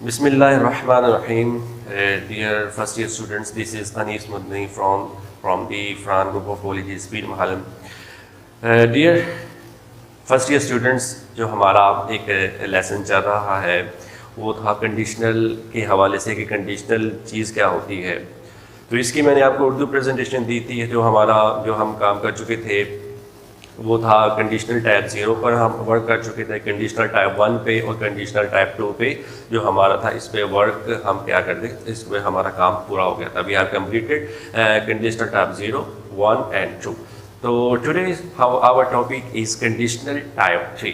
بسم اللہ الرحمن الرحیم. Dear first year students, this is Anis Mudni from the Fran group of colleges, Speed Mahalam. Dear first year students, جو ہمارا ایک lesson چل رہا ہے وہ تھا کنڈیشنل کے حوالے سے کہ کنڈیشنل چیز کیا ہوتی ہے. تو اس کی میں نے آپ کو اردو پریزنٹیشن دی تھی. جو ہم کام کر چکے تھے وہ تھا کنڈیشنل ٹائپ 0 پر ہم ورک کر چکے تھے, کنڈیشنل ٹائپ 1 پہ اور کنڈیشنل ٹائپ 2 پہ جو ہمارا تھا اس پہ ورک ہم کیا کرتے, اس پہ ہمارا کام پورا ہو گیا تھا. We have completed conditional type 0, 1 and 2. تو today our topic is conditional type 3.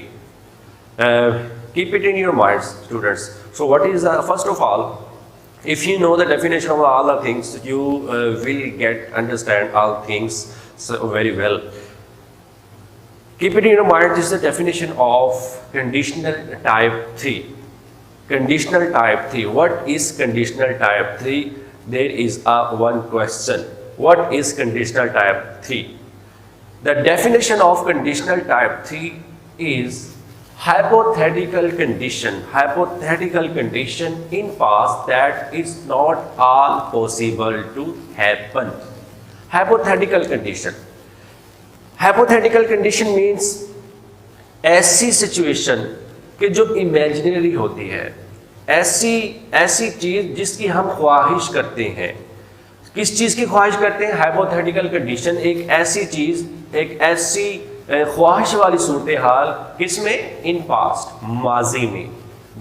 Keep it in your minds, students. So what is first of all, if you know the definition of all the things, you will understand all things so very well. Keep it in your mind, this is the definition of conditional type 3. Conditional type 3. What is conditional type 3? There is one question. What is conditional type 3? The definition of conditional type 3 is hypothetical condition. Hypothetical condition in past that is not all possible to happen. Hypothetical condition. Hypothetical condition means ایسی situation کہ جو imaginary ہوتی ہے, ایسی چیز جس کی ہم خواہش کرتے ہیں. کس چیز کی خواہش کرتے ہیں؟ ہائپوتھیٹیکل کنڈیشن ایک ایسی چیز, ایک ایسی خواہش والی صورتحال کس میں؟ ان پاسٹ, ماضی میں.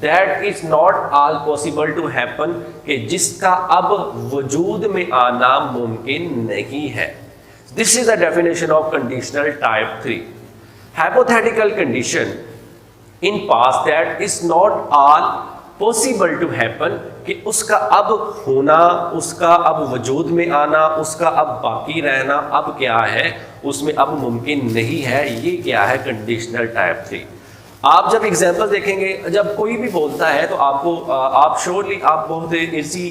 That is not all possible to happen, کہ جس کا اب وجود میں آنا ممکن نہیں ہے. This is the definition of conditional type 3. Hypothetical condition in past that is not all possible to happen, کہ اس کا اب ہونا, اس کا اب وجود میں آنا, اس کا اب باقی رہنا اب کیا ہے, اس میں اب ممکن نہیں ہے. یہ کیا ہے؟ Conditional type 3. آپ جب ایگزامپل دیکھیں گے, جب کوئی بھی بولتا ہے تو آپ شیورلی آپ بہت ایزی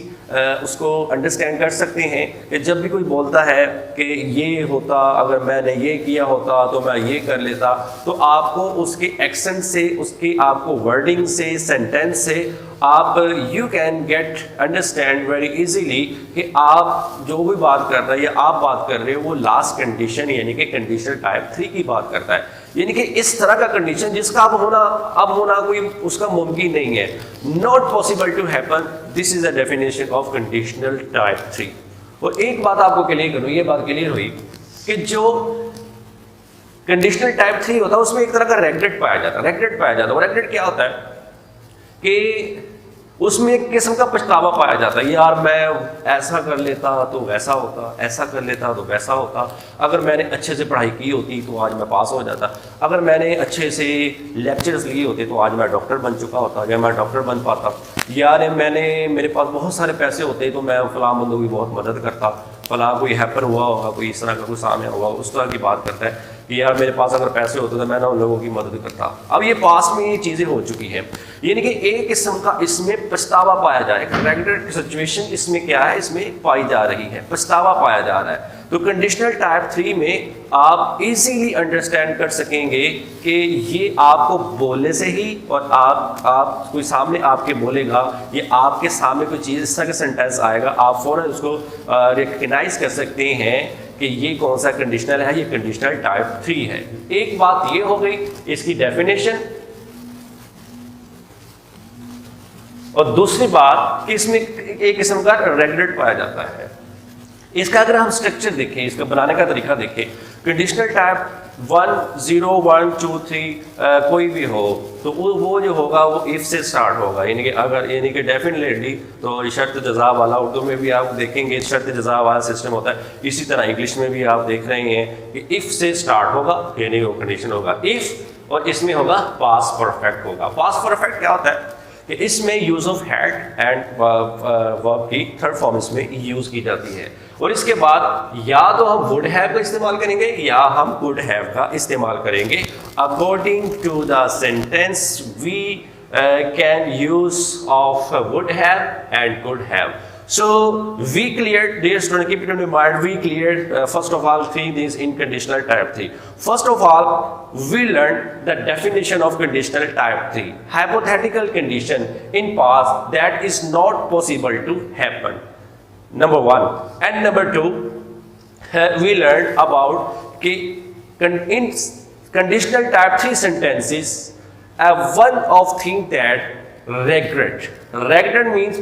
اس کو انڈرسٹینڈ کر سکتے ہیں کہ جب بھی کوئی بولتا ہے کہ یہ ہوتا, اگر میں نے یہ کیا ہوتا تو میں یہ کر لیتا, تو آپ کو اس کے ایکسنٹ سے, اس کی آپ کو ورڈنگ سے, سینٹینس سے آپ you can get understand very easily کہ آپ جو بھی بات کر رہے ہیں یا آپ بات کر رہے ہو وہ لاسٹ کنڈیشن یعنی کہ کنڈیشنل ٹائپ 3 کی بات کرتا ہے. یعنی کہ اس طرح کا کنڈیشن جس کا اب ہونا کوئی اس کا ممکن نہیں ہے, not possible to happen. This is a definition of conditional type 3. اور ایک بات آپ کو کلیئر کروں, یہ بات کلیئر ہوئی کہ جو کنڈیشنل ٹائپ 3 ہوتا ہے اس میں ایک طرح کا ریگریٹ پایا جاتا ہے. اور ریگریٹ کیا ہوتا ہے کہ اس میں ایک قسم کا پچھتاوا پایا جاتا ہے. یار میں ایسا کر لیتا تو ویسا ہوتا, ایسا کر لیتا تو ویسا ہوتا, اگر میں نے اچھے سے پڑھائی کی ہوتی تو آج میں پاس ہو جاتا, اگر میں نے اچھے سے لیکچرز لیے ہوتے تو آج میں ڈاکٹر بن چکا ہوتا, یا میں ڈاکٹر بن پاتا. یار میرے پاس بہت سارے پیسے ہوتے تو میں فلاں بندوں کی بہت مدد کرتا, فلاں کوئی ہیپر ہوا ہوگا, کوئی اس طرح کا کوئی سامنے ہوا, اس طرح کی بات کرتا ہے کہ یار میرے پاس اگر پیسے ہوتے تو میں نہ ان لوگوں کی مدد کرتا. اب یہ پاس میں یہ چیزیں ہو چکی ہیں, یعنی کہ ایک قسم کا اس میں پچھتاوا پایا جائے گا. ریگریٹ سچویشن اس میں کیا ہے, اس میں پائی جا رہی ہے, پچھتاوا پایا جا رہا ہے. تو کنڈیشنل ٹائپ 3 میں آپ ایزیلی انڈرسٹینڈ کر سکیں گے کہ یہ آپ کو بولنے سے ہی, اور آپ کوئی سامنے آپ کے بولے گا, یہ آپ کے سامنے کوئی چیز اس طرح کا سینٹینس آئے گا, آپ فوراً اس کو ریکگنائز کر سکتے ہیں کہ یہ کون سا کنڈیشنل ہے, یہ کنڈیشنل ٹائپ 3 ہے. ایک بات یہ ہو گئی اس کی ڈیفینیشن, اور دوسری بات کہ اس میں ایک قسم کا ریگریٹ پایا جاتا ہے. اس کا اگر ہم اسٹرکچر دیکھیں, اس کا بنانے کا طریقہ دیکھیں, کنڈیشنل ٹائپ 1, 0, 1, 2, 3 کوئی بھی ہو تو وہ جو ہوگا وہ if سے اسٹارٹ ہوگا. یعنی کہ ڈیفینیٹلی تو شرط جزا والا, اردو میں بھی آپ دیکھیں گے شرط جزا والا سسٹم ہوتا ہے. اسی طرح انگلش میں بھی آپ دیکھ رہے ہیں کہ if سے اسٹارٹ ہوگا, یعنی وہ کنڈیشن ہوگا if, اور اس میں ہوگا پاسٹ پرفیکٹ ہوگا. پاسٹ پرفیکٹ کیا ہوتا ہے کہ اس میں یوز آف ہیڈ اینڈ ورب کی تھرڈ فارم اس میں یوز کی جاتی ہے. اور اس کے بعد یا تو ہم وڈ ہیو کا استعمال کریں گے یا ہم کوڈ ہیو کا استعمال کریں گے. According to the sentence we can use of would have and could have. So we cleared, dear student, keep it in mind, we cleared first of all these in conditional type 3. First of all, we learned the definition of conditional type 3. Hypothetical condition in past that is not possible to happen. Number one. And number two, we learned about in conditional type 3 sentences, one of thing that regret means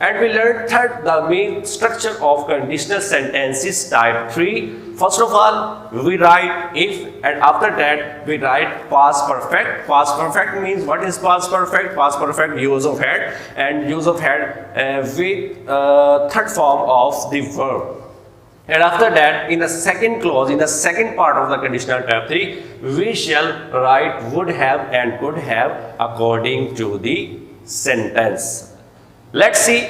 And we learned third, the main structure of conditional sentences type 3. First of all, we write if, and after that we write past perfect. Past perfect means, what is past perfect? Past perfect use of had, and use of had with third form of the verb. And after that, in the second clause, in the second part of the conditional type 3, we shall write would have and could have according to the sentence. Let's see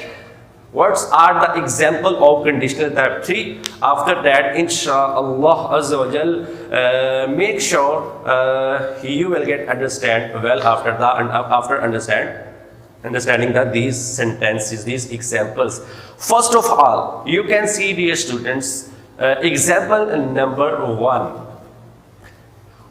what are the example of conditional type 3. After that, inshallah azza wa jal, make sure you will get understand well after understanding that these sentences, these examples. First of all, you can see, dear students, example number 1.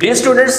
Dear students,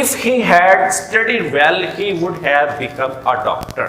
if he had studied well, he would have become a doctor.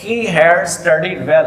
he had studied well.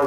1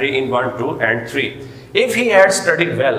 3 in 1 2 and 3. If he had studied well,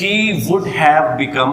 he would have become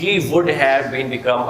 He would have become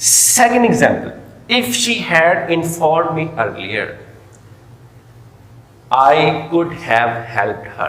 Second example, if she had informed me earlier, I could have helped her.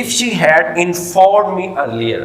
if she had informed me earlier,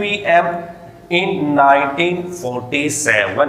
PM in 1947.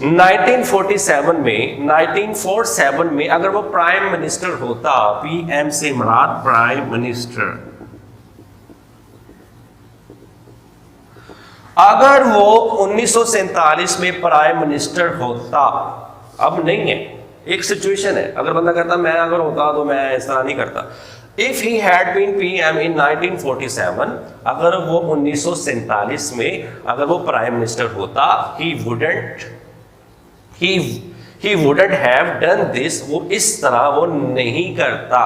1947 میں اگر وہ prime minister ہوتا, P M سے مراد prime minister, اگر وہ 1947 میں prime minister ہوتا, اب نہیں ہے, ایک سچویشن ہے, اگر بندہ کہتا میں اگر ہوتا تو میں اس طرح نہیں کرتا. If he had been PM in 1947, اگر وہ 1947 میں اگر وہ پرائم منسٹر ہوتا, he wouldn't have done this, وہ اس طرح وہ نہیں کرتا.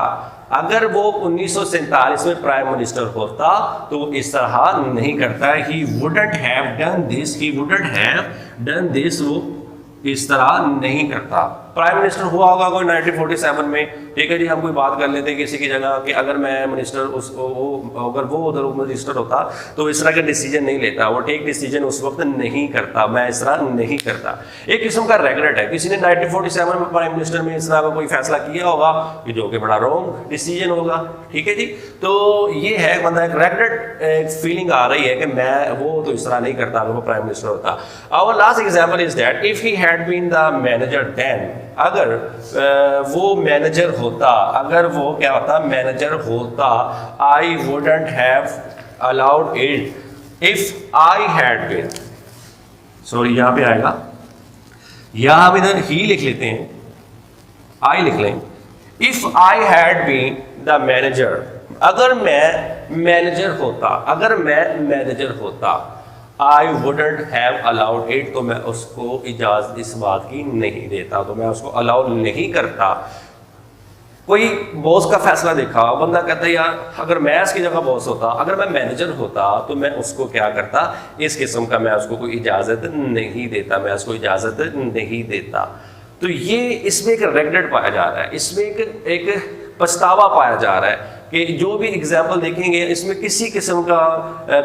اگر وہ 1947 میں پرائم منسٹر ہوتا تو وہ اس طرح نہیں کرتا. He wouldn't have done this, وہ اس طرح نہیں کرتا. پرائم منسٹر ہوا ہوگا کوئی 1947 میں, ٹھیک ہے جی, ہم کوئی بات کر لیتے ہیں کسی کی جگہ کہ اگر میں منسٹر اگر وہ ادھر منسٹر ہوتا تو اس طرح کا ڈیسیجن نہیں لیتا, وہ ٹیک ڈیسیجن اس وقت نہیں کرتا, میں اس طرح نہیں کرتا. ایک قسم کا ریگریٹ ہے, کسی نے 1947 میں پرائم منسٹر میں اس طرح کا کوئی فیصلہ کیا ہوگا کہ جو کہ بڑا رانگ ڈیسیجن ہوگا, ٹھیک ہے جی. تو یہ ہے بندہ ایک ریگریٹ فیلنگ آ رہی ہے کہ میں وہ تو اس طرح نہیں کرتا اگر وہ پرائم منسٹر ہوتا. Our last example is that if he had been the manager then, اگر وہ مینیجر ہوتا, اگر وہ کیا ہوتا, مینیجر ہوتا, I wouldn't have allowed it if I had been. Sorry یہاں پہ آئے گا, یہاں ہم ادھر ہی لکھ لیتے ہیں, I لکھ لیں. If I had been the manager, اگر میں مینیجر ہوتا, اگر میں مینیجر ہوتا, I wouldn't have allowed it, تو میں اس کو اجازت اس بات کی نہیں دیتا, تو میں اس کو الاؤ نہیں کرتا. کوئی باس کا فیصلہ دیکھا, بندہ کہتا ہے یار اگر میں اس کی جگہ باس ہوتا, اگر میں مینیجر ہوتا تو میں اس کو کیا کرتا, اس قسم کا میں اس کو کوئی اجازت نہیں دیتا, میں اس کو اجازت نہیں دیتا. تو یہ اس میں ایک ریگریٹ پایا جا رہا ہے, اس میں ایک پچھتاوا پایا جا رہا ہے کہ جو بھی اگزامپل دیکھیں گے اس میں کسی قسم کا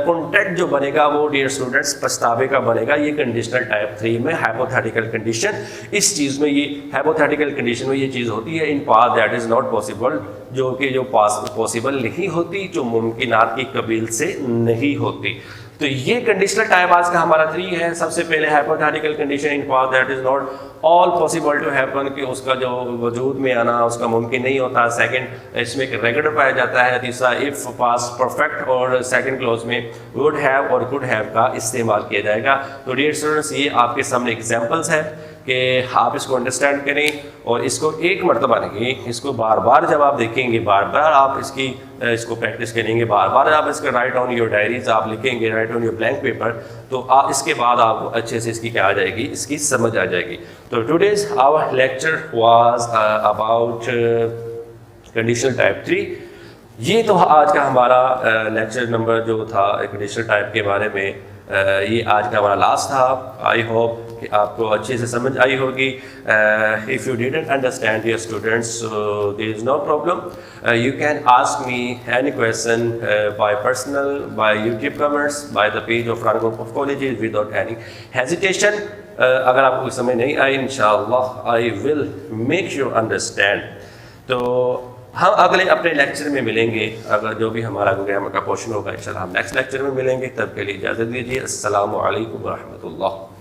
کانٹیکٹ جو بنے گا وہ ڈیئر اسٹوڈنٹس پچھتاوے کا بنے گا. یہ کنڈیشنل ٹائپ 3 میں ہائپوتھیٹیکل کنڈیشن, اس چیز میں یہ ہائپوتھیٹیکل کنڈیشن میں یہ چیز ہوتی ہے ان past that is not possible, جو پاسبل نہیں ہوتی, جو ممکنات کی قبیل سے نہیں ہوتی. تو یہ کنڈیشنل ٹائپ آج کا ہمارا 3 ہے. سب سے پہلے hypothetical condition in past that is not all possible to happen, کہ اس کا جو وجود میں آنا اس کا ممکن نہیں ہوتا. سیکنڈ اس میں ایک ریگریٹ پایا جاتا ہے. تیسرا اف پاس پرفیکٹ, اور سیکنڈ کلوز میں وڈ ہیو اور کوڈ ہیو کا استعمال کیا جائے گا. تو ڈیئر اسٹوڈنٹس یہ آپ کے سامنے ایگزامپلس ہیں کہ آپ اس کو انڈرسٹینڈ کریں اور اس کو ایک مرتبہ نہیں, اس کو بار بار جب آپ دیکھیں گے, بار بار آپ اس کو پریکٹس کریں گے, بار بار آپ اس کا رائٹ آن یور ڈائریز آپ لکھیں گے, right on your blank paper, تو اس کے بعد آپ اچھے سے اس کی کیا آ جائے گی, اس کی سمجھ آ جائے گی. تو today's our lecture was about conditional type 3. یہ تو آج کا ہمارا لیکچر نمبر جو تھا کنڈیشنل ٹائپ کے بارے میں, یہ آج کا ہمارا لاسٹ تھا. آئی ہوپ کہ آپ کو اچھے سے سمجھ آئی ہوگی. If you didn't understand, dear students, there is no problem. You can ask me any question by personal, by YouTube comments, by the page of Franco Group of Colleges without any hesitation. اگر آپ کو سمجھ نہیں آئی, انشاءاللہ I will make you understand. تو ہم اگلے اپنے لیکچر میں ملیں گے, اگر جو بھی ہمارا گرامر کا پورشن ہوگا انشاءاللہ ہم نیکسٹ لیکچر میں ملیں گے. تب کے لیے اجازت دیجیے. السلام علیکم ورحمۃ اللہ.